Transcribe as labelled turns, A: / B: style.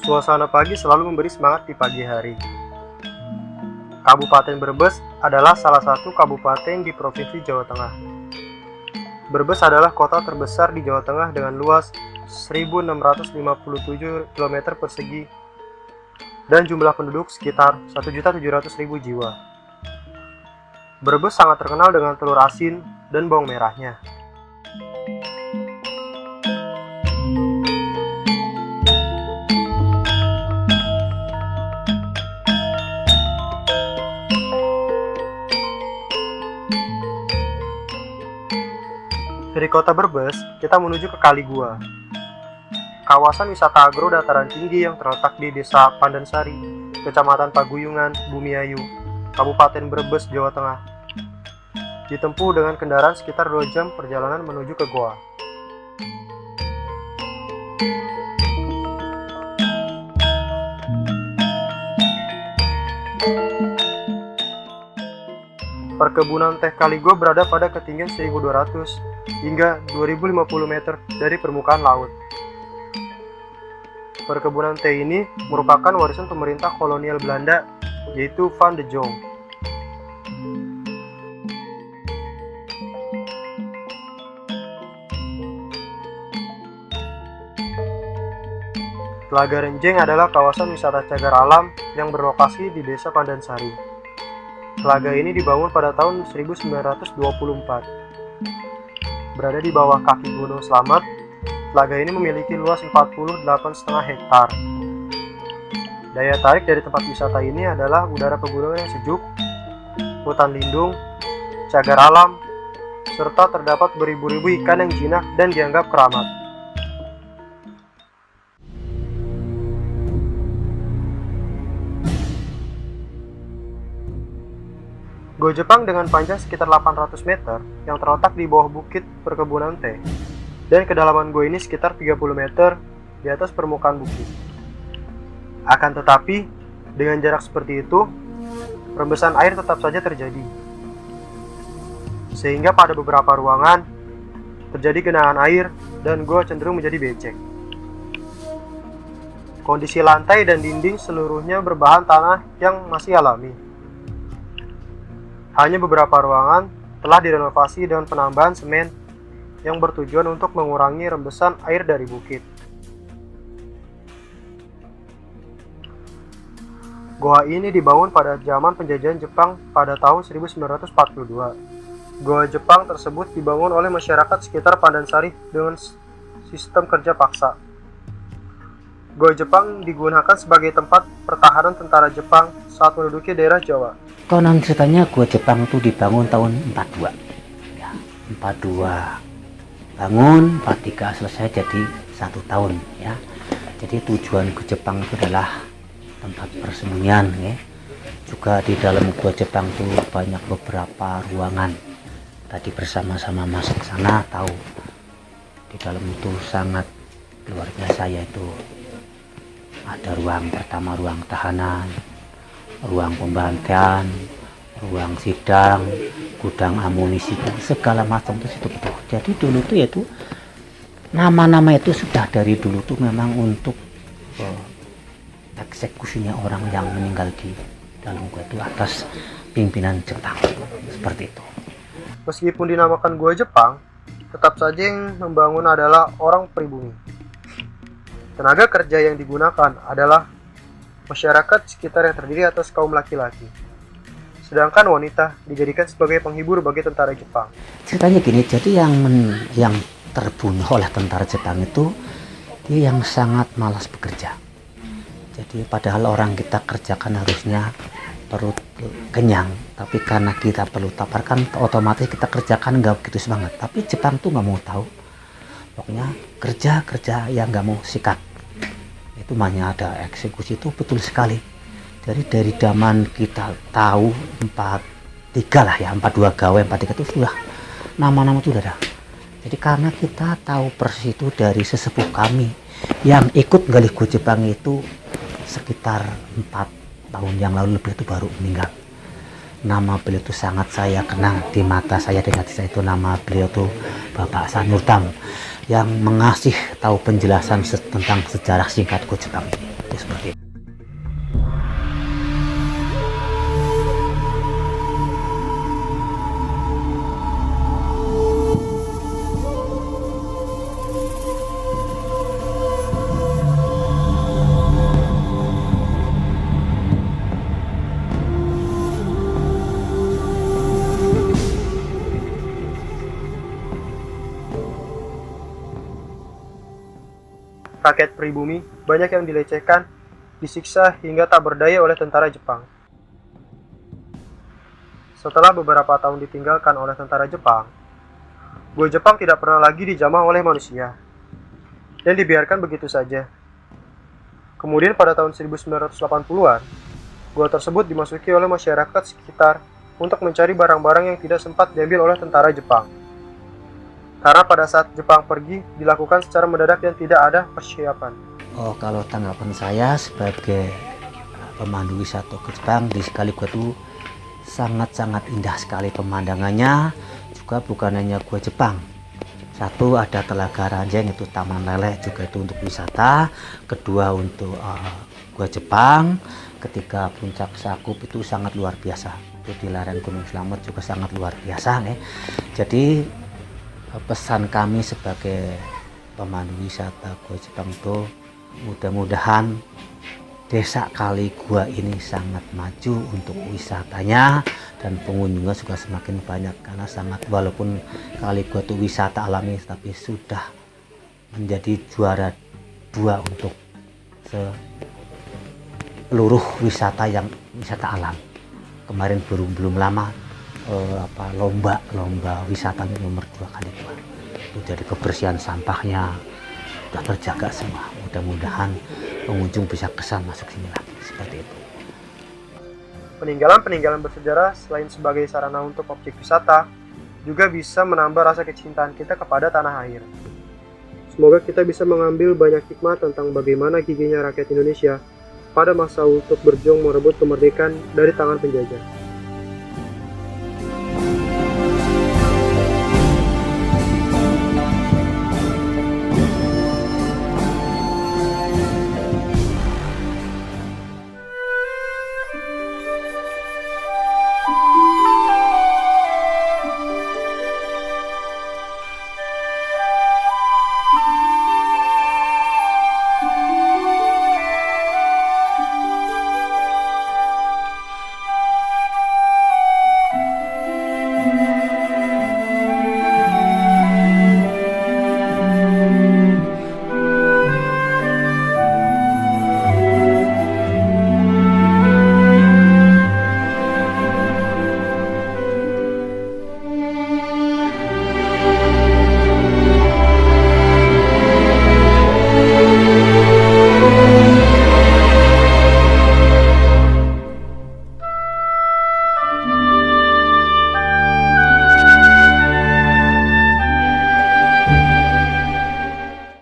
A: Suasana pagi selalu memberi semangat di pagi hari. Kabupaten Brebes adalah salah satu kabupaten di Provinsi Jawa Tengah. Brebes adalah kota terbesar di Jawa Tengah dengan luas 1.657 km persegi dan jumlah penduduk sekitar 1.700.000 jiwa. Brebes sangat terkenal dengan telur asin dan bawang merahnya. Dari kota Brebes, kita menuju ke Kali Gua, kawasan wisata agro dataran tinggi yang terletak di Desa Pandansari, Kecamatan Paguyungan, Bumiayu, Kabupaten Brebes, Jawa Tengah. Ditempuh dengan kendaraan sekitar 2 jam perjalanan menuju ke Goa. Perkebunan teh Kali Gua berada pada ketinggian 1.200 hingga 2.050 meter dari permukaan laut. Perkebunan teh ini merupakan warisan pemerintah kolonial Belanda, yaitu Van de Jong. Telaga Renjeng adalah kawasan wisata cagar alam yang berlokasi di Desa Pandansari. Telaga ini dibangun pada tahun 1924. Berada di bawah kaki Gunung Slamet, telaga ini memiliki luas 48,5 hektar. Daya tarik dari tempat wisata ini adalah udara pegunungan yang sejuk, hutan lindung, cagar alam, serta terdapat beribu-ribu ikan yang jinak dan dianggap keramat. Gua Jepang dengan panjang sekitar 800 meter yang terletak di bawah bukit perkebunan teh, dan kedalaman gua ini sekitar 30 meter di atas permukaan bukit. Akan tetapi, dengan jarak seperti itu, rembesan air tetap saja terjadi. Sehingga pada beberapa ruangan, terjadi genangan air dan gua cenderung menjadi becek. Kondisi lantai dan dinding seluruhnya berbahan tanah yang masih alami. Hanya beberapa ruangan telah direnovasi dengan penambahan semen yang bertujuan untuk mengurangi rembesan air dari bukit. Goa ini dibangun pada zaman penjajahan Jepang pada tahun 1942. Goa Jepang tersebut dibangun oleh masyarakat sekitar Pandansari dengan sistem kerja paksa. Goa Jepang digunakan sebagai tempat pertahanan tentara Jepang saat menduduki daerah Jawa.
B: Konon ceritanya Gua Jepang itu dibangun tahun 42 ya, 42 bangun, 43 selesai, jadi 1 tahun ya. Jadi tujuan Gua Jepang itu adalah tempat persembunyian ya. Juga di dalam Gua Jepang itu banyak beberapa ruangan. Tadi bersama-sama masuk sana tahu di dalam itu sangat luar biasa, yaitu ada ruang pertama, ruang tahanan, ruang pembantaian, ruang sidang, gudang amunisi, segala macam itu situ betul. Jadi dulu tuh yaitu nama-nama itu sudah dari dulu tuh memang untuk eksekusinya orang yang meninggal di dalam gua itu atas pimpinan Jepang, seperti itu.
A: Meskipun dinamakan Gua Jepang, tetap saja yang membangun adalah orang pribumi. Tenaga kerja yang digunakan adalah masyarakat sekitar yang terdiri atas kaum laki-laki. Sedangkan wanita dijadikan sebagai penghibur bagi tentara Jepang.
B: Ceritanya gini, jadi yang terbunuh oleh tentara Jepang itu dia yang sangat malas bekerja. Jadi padahal orang kita kerjakan harusnya perut kenyang, tapi karena kita perlu tapar kan otomatis kita kerjakan nggak begitu semangat. Tapi Jepang tuh nggak mau tahu, pokoknya kerja yang nggak mau sikat. Itu makanya ada eksekusi, itu betul sekali. Jadi dari zaman kita tahu 43 lah ya, 42 gawe 43 itu sudah nama-nama itu udah ada. Jadi karena kita tahu persis itu dari sesepuh kami yang ikut gali gua Jepang itu sekitar 4 tahun yang lalu lebih itu baru meninggal. Nama beliau itu sangat saya kenang di mata saya dan hati saya. Itu nama beliau itu Bapak Sanurtam yang mengasih tahu penjelasan tentang sejarah singkat gua Jepang ini. Itu seperti itu.
A: Rakyat pribumi banyak yang dilecehkan, disiksa hingga tak berdaya oleh tentara Jepang. Setelah beberapa tahun ditinggalkan oleh tentara Jepang, gua Jepang tidak pernah lagi dijamah oleh manusia dan dibiarkan begitu saja. Kemudian pada tahun 1980-an, gua tersebut dimasuki oleh masyarakat sekitar untuk mencari barang-barang yang tidak sempat diambil oleh tentara Jepang. Karena pada saat Jepang pergi, dilakukan secara mendadak dan tidak ada persiapan.
B: Oh, kalau tanggapan saya sebagai pemandu wisata ke Jepang, di sekali gua itu sangat-sangat indah sekali pemandangannya. Juga bukan hanya gua Jepang. Satu, ada Telaga Ranjeng, itu Taman Leleh, juga itu untuk wisata. Kedua, untuk gua Jepang. Ketiga, Puncak Sakup itu sangat luar biasa. Itu di lereng Gunung Slamet juga sangat luar biasa nih. Jadi pesan kami sebagai pemandu wisata gua Jepang itu, mudah-mudahan desa Kali Gua ini sangat maju untuk wisatanya dan pengunjungnya juga semakin banyak, karena sangat, walaupun Kali Gua itu wisata alami tapi sudah menjadi juara 2 untuk seluruh wisata yang wisata alam. Kemarin belum lama lomba wisata nomor 2 Kali Gua. Itu jadi kebersihan sampahnya sudah terjaga semua. Mudah-mudahan pengunjung bisa kesan masuk sini lagi, seperti itu.
A: Peninggalan bersejarah selain sebagai sarana untuk objek wisata, juga bisa menambah rasa kecintaan kita kepada tanah air. Semoga kita bisa mengambil banyak hikmah tentang bagaimana giginya rakyat Indonesia pada masa untuk berjuang merebut kemerdekaan dari tangan penjajah.